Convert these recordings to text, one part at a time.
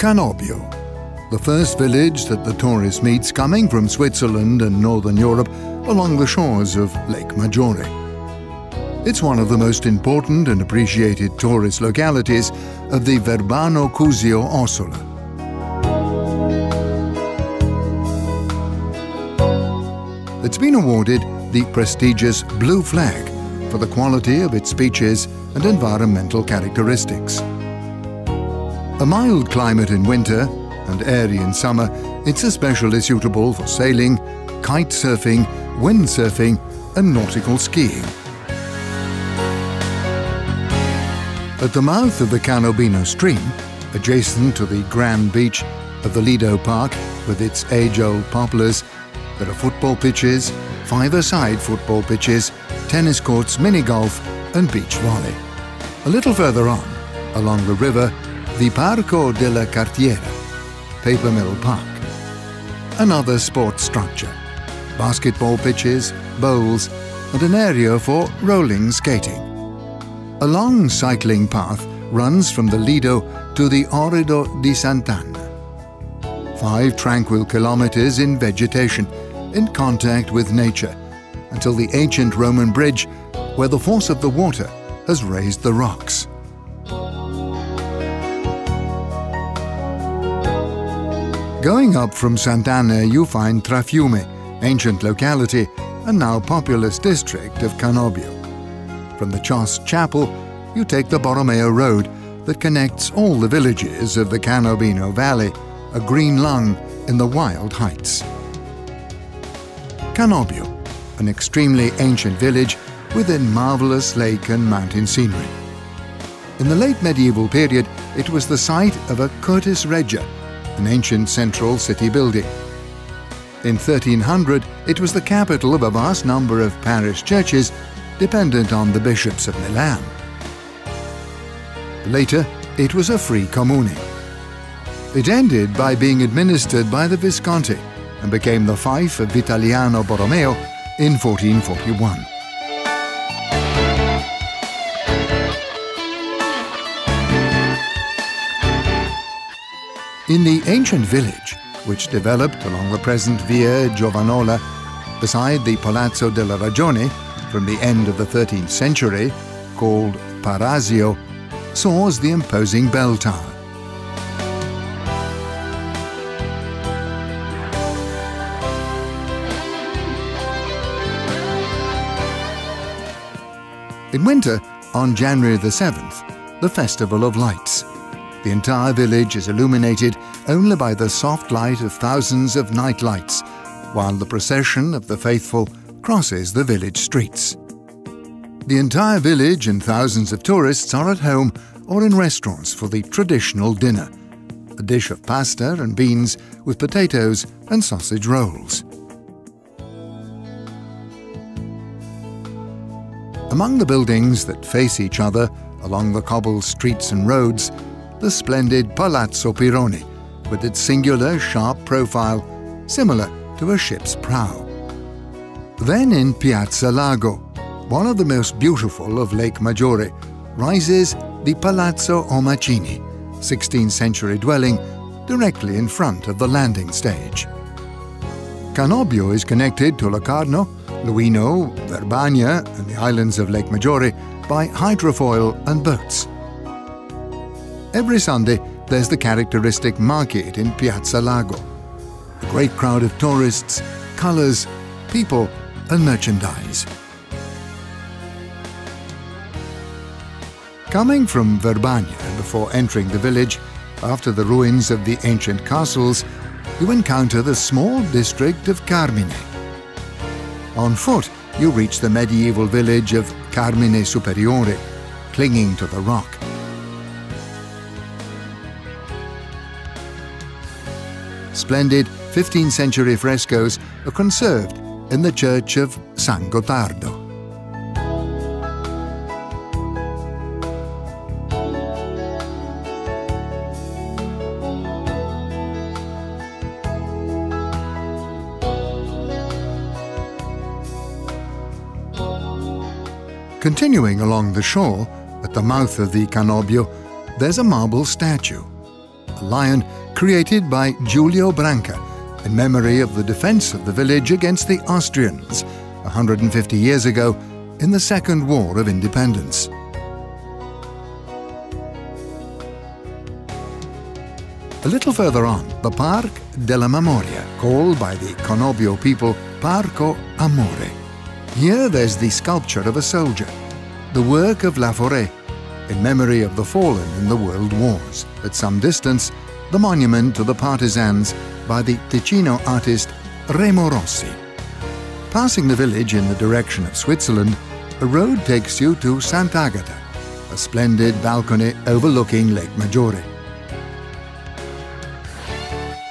Cannobio, the first village that the tourist meets coming from Switzerland and Northern Europe along the shores of Lake Maggiore. It's one of the most important and appreciated tourist localities of the Verbano-Cusio-Ossola. It's been awarded the prestigious Blue Flag for the quality of its beaches and environmental characteristics. A mild climate in winter and airy in summer, it's especially suitable for sailing, kite surfing, windsurfing and nautical skiing. At the mouth of the Canobbino stream, adjacent to the grand beach of the Lido Park with its age-old poplars, there are football pitches, five-a-side football pitches, tennis courts, mini-golf and beach volley. A little further on, along the river, the Parco della Cartiera, Paper Mill Park. Another sports structure, basketball pitches, bowls and an area for rolling skating. A long cycling path runs from the Lido to the Orrido di Sant'Anna. 5 tranquil kilometers in vegetation, in contact with nature, until the ancient Roman bridge where the force of the water has raised the rocks. Going up from Sant'Anna, you find Trafiume, ancient locality and now populous district of Canobbio. From the Chos Chapel, you take the Borromeo Road that connects all the villages of the Canobbino Valley, a green lung in the wild heights. Canobbio, an extremely ancient village within marvelous lake and mountain scenery. In the late medieval period, it was the site of a Curtis Regia, an ancient central city building. In 1300, it was the capital of a vast number of parish churches dependent on the bishops of Milan. Later, it was a free comune. It ended by being administered by the Visconti and became the fief of Vitaliano Borromeo in 1441. In the ancient village, which developed along the present Via Giovanola, beside the Palazzo della Ragione from the end of the 13th century, called Parazio, soars the imposing bell tower. In winter, on January the 7th, the Festival of Lights. The entire village is illuminated only by the soft light of thousands of night lights, while the procession of the faithful crosses the village streets. The entire village and thousands of tourists are at home or in restaurants for the traditional dinner, a dish of pasta and beans with potatoes and sausage rolls. Among the buildings that face each other along the cobbled streets and roads, the splendid Palazzo Pironi, with its singular sharp profile, similar to a ship's prow. Then in Piazza Lago, one of the most beautiful of Lake Maggiore, rises the Palazzo Ommacini, 16th century dwelling directly in front of the landing stage. Canobbio is connected to Locarno, Luino, Verbania and the islands of Lake Maggiore by hydrofoil and boats. Every Sunday there's the characteristic market in Piazza Lago. A great crowd of tourists, colours, people and merchandise. Coming from Verbania before entering the village, after the ruins of the ancient castles, you encounter the small district of Carmine. On foot, you reach the medieval village of Carmine Superiore, clinging to the rock. Splendid 15th century frescoes are conserved in the church of San Gottardo. Continuing along the shore, at the mouth of the Canobbio, there's a marble statue, a lion created by Giulio Branca in memory of the defense of the village against the Austrians 150 years ago in the Second War of Independence. A little further on, the Park della Memoria, called by the Conobio people Parco Amore. Here there's the sculpture of a soldier, the work of Laforêt, in memory of the fallen in the World Wars. At some distance, the monument to the partisans by the Ticino artist Remo Rossi. Passing the village in the direction of Switzerland, a road takes you to Sant'Agata, a splendid balcony overlooking Lake Maggiore.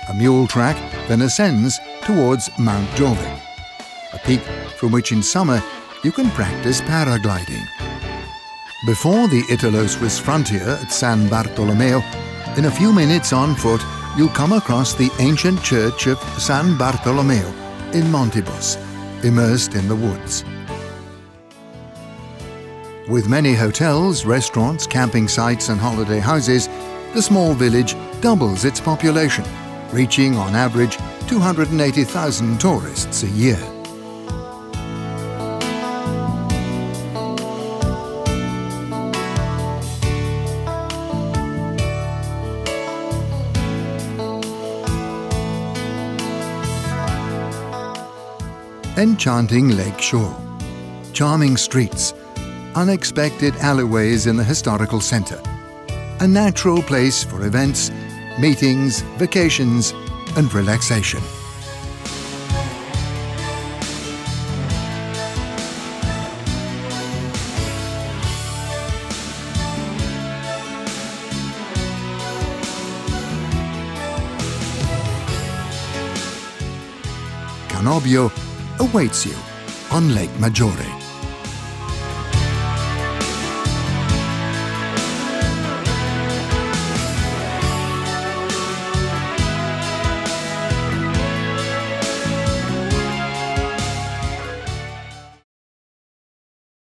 A mule track then ascends towards Mount Giove, a peak from which in summer you can practice paragliding. Before the Italo-Swiss frontier at San Bartolomeo, in a few minutes on foot you'll come across the ancient church of San Bartolomeo in Montibus, immersed in the woods. With many hotels, restaurants, camping sites and holiday houses, the small village doubles its population, reaching on average 280,000 tourists a year. Enchanting lake shore, charming streets, unexpected alleyways in the historical centre, a natural place for events, meetings, vacations and relaxation. Conobio awaits you on Lake Maggiore.